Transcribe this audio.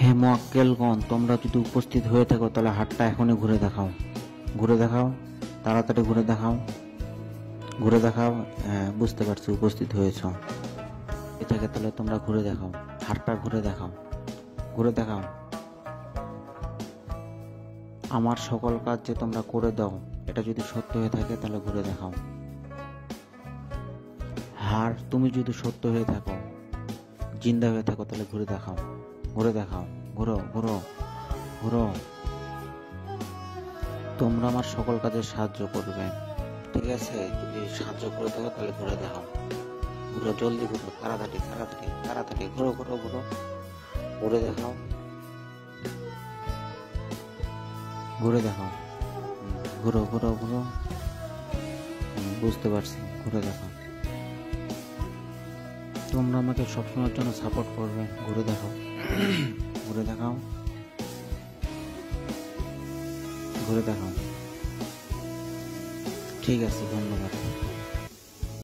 হে মোয়াক্কেলগণ, তোমরা যদি উপস্থিত হয়ে থাকো তাহলে হাতটা এখনই ঘুরে দেখাও। ঘুরে দেখাও, তাড়াতাড়ি ঘুরে দেখাও, ঘুরে দেখাও। হ্যাঁ, বুঝতে পারছি উপস্থিত হয়েছ। এটাকে তাহলে তোমরা ঘুরে দেখাও, হাতটা ঘুরে দেখাও, ঘুরে দেখাও। আমার সকল কাজ যে তোমরা করে দাও, এটা যদি সত্য হয়ে থাকে তাহলে ঘুরে দেখাও। হার তুমি যদি সত্য হয়ে থাকো, জিন্দা হয়ে থাকো, তাহলে ঘুরে দেখাও, ঘুরে দেখাও, ঘুরো ঘুরো ঘুরো। তোমরা আমার সকল কাজে সাহায্য করবে, ঠিক আছে? যদি সাহায্য করে থাকো তাহলে ঘুরে দেখাও, ঘুরো, জলদি ঘুরো, তাড়াতাড়ি তাড়াতাড়ি তাড়াতাড়ি ঘুরো ঘুরো ঘুরো, ঘুরে দেখাও, ঘুরে দেখাও। ঘুরো ঘুরো ঘুরো। বুঝতে পারছি, ঘুরে দেখাও। তোমরা আমাকে সবসময়ের জন্য সাপোর্ট করবে, ঘুরে দেখাও, ঘুরে দেখাও, ঘুরে দেখাও। ঠিক আছে, ধন্যবাদ।